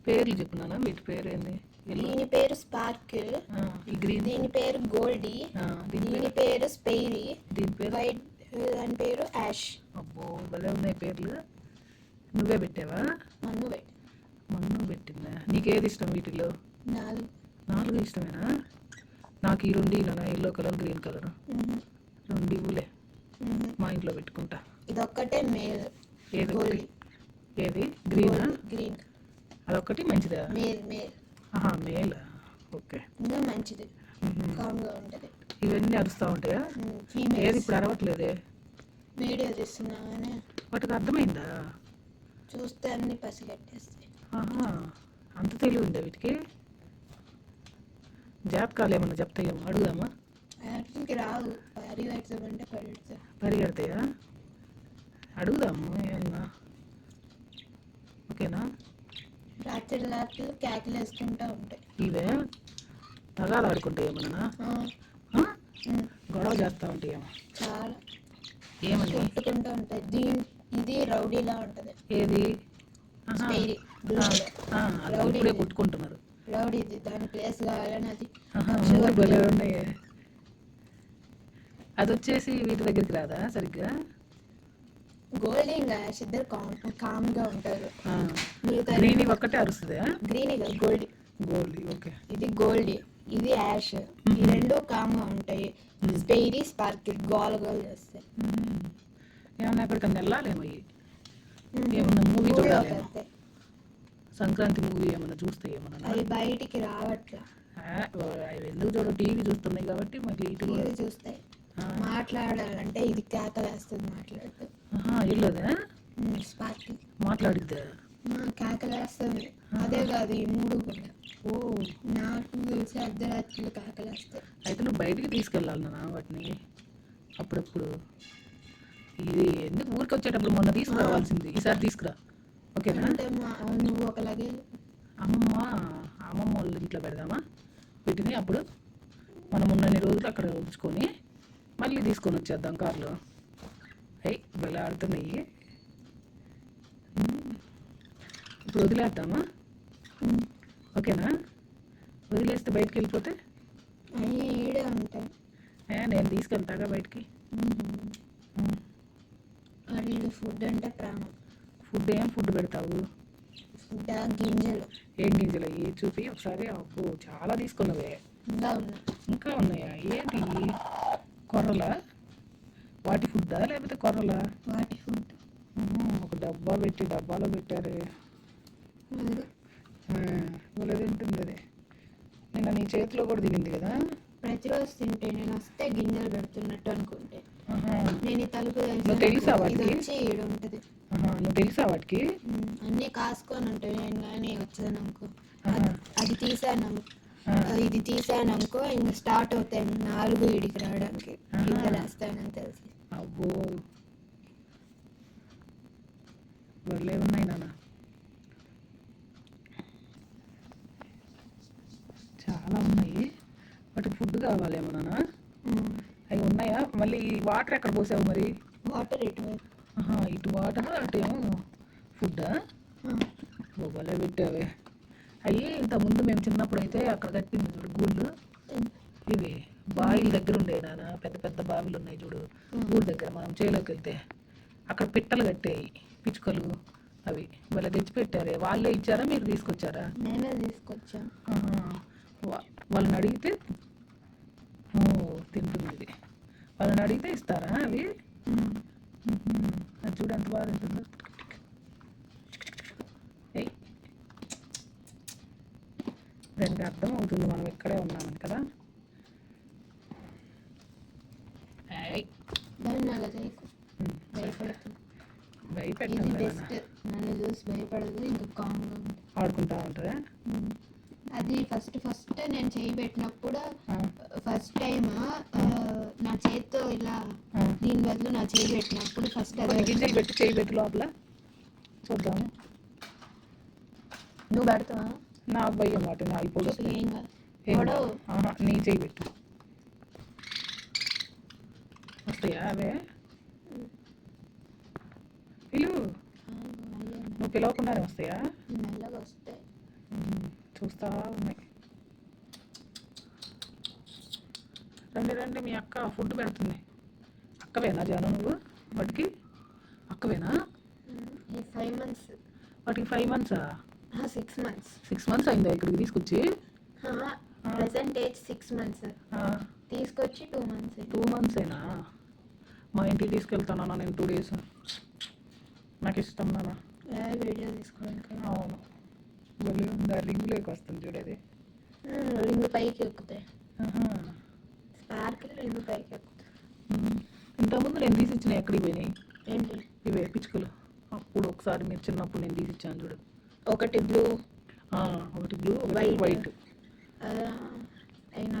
పేర్లు చెప్పున్నానా వీటి పేరు ఏంది? దీని పేరు స్పార్కిల్, ఈ గ్రీన్ దీని పేరు గోల్డీ, దీని పేరు స్పైరీ, దీని పేరు వైట్ దాని పేరు యాష్. అబ్బో భలే ఉన్నాయి పేర్లు. నువ్వే పెట్టావా? మన్ను పెట్టిందా? నీకేది ఇష్టం వీటిలో? 4 ఇష్టమేనా? నాకు ఈ 2 ఇలానా, ఎల్లో కలర్ గ్రీన్ కలర్ 2 ఇవ్వులే, మా ఇంట్లో పెట్టుకుంటా. ఇదొక్కటే మేల్. ఏది గ్రీనా? గ్రీన్ అదొక్కటి మంచిదా? మేల్. మేల్. ఓకే, ఇంకా మంచిది, కామ్గా ఉంటుంది. ఇవన్నీ అరుస్తూ ఉంటాయా? ఏది ఇప్పుడు అరవట్లేదే? వీడియో తీస్తున్నామని వాటికి అర్థమైందా? చూస్తే అన్ని పసిగట్టేస్తాయి. అంత తెలివి ఉందా వీటికి? జాతకాలు ఏమన్నా చెప్తాయేమో, అడుగుదామా? వాటికి రావు, పరిగెడతామంటే పరిగెడతాయా? అడుగుదాము ఏమన్నా. ఓకేనా? రాత్రి కేకలు వేసుకుంటూ ఉంటాయి. ఇవే తగాలు ఆడుకుంటాయి ఏమన్నా? గొడవ చేస్తూ ఉంటాయేమో చాలా. ఏమని కొట్టుకుంటూ ఉంటాయి. ఇది రౌడీలా ఉంటుంది. ఏది? రౌడీ ఇప్పుడే కొట్టుకుంటున్నారు. రౌడీది, దాని ప్లేస్ కావాలని అది భలే ఉన్నాయి. అది వచ్చేసి వీటి దగ్గరికి రాదా సరిగ్గా? గోల్డీ ఇంకా యాష్ ఇద్దరు కామ్గా ఉంటారు. గ్రీన్ ఒక్కటే అరుస్తుందా? గ్రీన్ గోల్డీ. ఓకే. ఇది గోల్డీ, ఇది యాష్. ఈ 2 కామ్గా ఉంటాయి. స్పైరీ స్పార్కిల్ గోల్ చేస్తాయి. ఏమన్నా ఎక్కడికన్నా వెళ్ళాలేమో, ఏమన్నా మూవీ చూడాలేమో, సంక్రాంతి మూవీ ఏమన్నా చూస్తే ఏమన్నా. అవి బయటికి రావట్లా. అవి ఎందుకు చూడ, టీవీ చూస్తున్నాయి కాబట్టి మళ్ళీ ఇటు చూస్తాయి. మాట్లాడాలంటే ఇది కేకలు వేస్తుంది. మాట్లాడుతూ వెళ్ళదా? స్పార్కిల్ మాట్లాడిద్దా? కేకలు వేస్తుంది. అదే కాదు, ఈ 3 కూడా. నాకు తెలిసి అర్ధరాత్రులు కేకలు వేస్తాయి. అయితే నువ్వు బయటికి తీసుకెళ్ళాలి నాన్న వాటిని అప్పుడప్పుడు. ఇది ఎందుకు ఊరికి వచ్చేటప్పుడు మొన్న తీసుకురావాల్సింది, ఈసారి తీసుకురా. ఓకేనా? అంటే నువ్వు ఒక లగేజ్ అమ్మమ్మ వాళ్ళ ఇంట్లో పెడదామా వీటిని? అప్పుడు మనం ఉన్నన్ని రోజులు అక్కడ ఉంచుకొని మళ్ళీ తీసుకొని వచ్చేద్దాం కార్లో. భలే ఆడుతున్నాయి. ఇప్పుడు వదిలేద్దామా? ఓకేనా? వదిలేస్తే బయటికి వెళ్ళిపోతే ఈడే ఉంటాయి. నేను తీసుకెళ్తాగా బయటికి. ఫుడ్ అంటే ప్రాణం. ఏం ఫుడ్ పెడతావు? గింజలు. ఏం గింజలు అయ్యి చూపి ఒకసారి. అబ్బో చాలా తీసుకున్నవే. ఇంకా ఉన్నాయా? ఏంటి కొర్రలా? వాటి ఫుడ్డా లేకపోతే కొర్రలా? వాటి ఫుడ్. ఒక డబ్బాలో పెట్టారు. భలే తింటుంది అది. నిన్న నీ చేతిలో కూడా తినింది కదా? ప్రతిరోజు తింటే నేను వస్తే గింజలు పెడుతున్నట్టు అనుకుంటే. నేను తలుపు తెలుసా వాటికి? ఉంటుంది. నువ్వు తెలుసా వాటికి? అన్నీ కాసుకొని ఉంటాయి. నేను కానీ వచ్చాను అనుకో, అది తీసాను, ఇది తీసాను అనుకో, ఇంకా స్టార్ట్ అవుతాయి 4 ఇడికి రావడానికి. గింజలు వేస్తానని తెలిసి. అబ్బో భలే ఉన్నాయి నాన్న, చాలా ఉన్నాయి. వాటికి ఫుడ్ కావాలేమో నాన్న. అవి ఉన్నాయా? మళ్ళీ వాటర్ ఎక్కడ పోసావు మరి? వాటర్ ఇటు వాటర్, అటేమో ఫుడ్డా? భలే పెట్టావే. అవి ఇంతకుముందు మేము చిన్నప్పుడు అయితే అక్కడ కట్టింది చూడు గూళ్ళు, ఇవి బావిల దగ్గర ఉండే నాన్న. పెద్ద పెద్ద బావిలు ఉన్నాయి చూడు ఊరి దగ్గర. మనం చేలోకి వెళ్తే అక్కడ పిట్టలు కట్టాయి, పిచ్చుకలు. అవి భలే తెచ్చిపెట్టారే. వాళ్ళే ఇచ్చారా మీరు తీసుకొచ్చారా? నేనే తీసుకొచ్చాను. వాళ్ళని అడిగితే తింటుంది. వాళ్ళని అడిగితే ఇస్తారా అవి? అది చూడు ఎంత బాగా తింటుందో. దానికి అర్థం అవుతుంది మనం ఇక్కడే ఉన్నామని కదా. నన్ను చూసి భయపడదు, ఇంకా కామ్గా ఆడుకుంటా ఉంటారా? అది ఫస్ట్ నేను చేయి పెట్టినప్పుడు, ఫస్ట్ టైం నా చేతితో ఇలా దీని బదులు నా చేయి పెట్టినప్పుడు ఫస్ట్ గింజలు పెట్టి చేయి పెట్టి లోపల చూద్దాము. నువ్వు పెడతావా? నాకు భయం వాటి. నా ఇప్పుడు నీ చేయి పెట్టు. వస్తాయా అవే? పిలువు, నువ్వు పిలవకుండానే వస్తాయా? మెల్లగా వస్తాయి. చూస్తా ఉన్నాయి. రండి రండి, మీ అక్క ఫుడ్ పెడుతుంది. అక్కవేనా జాను నువ్వు వాటికి? అక్కవేనా? ఈ 5 months, వాటికి 5 months? 6 months. 6 months అయిందా ఇక్కడికి తీసుకొచ్చి? Present age 6 months. తీసుకొచ్చి 2 months. 2 months మా ఇంటికి తీసుకెళ్తానా నేను 2 days. నాకు ఇష్టం నాన్న. వీడియో తీసుకోవడానికి. అవును, వెళ్ళి ఉందా రింగ్లోకి వస్తుంది చూడేది. రింగ్ పైకి ఎక్కుతాయి. స్పార్కిల్ రింగ్ పైకి ఎక్కుతాయి. ఇంతకుముందు నేను తీసి ఇచ్చిన ఎక్కడికి పోయినాయి? ఏంటి? ఇవే పిచ్చుకలు. అప్పుడు ఒకసారి మీరు చిన్నప్పుడు నేను తీసి ఇచ్చాను చూడు. ఒకటి బ్లూ, ఒకటి బ్లూ, White. వైట్. అయినా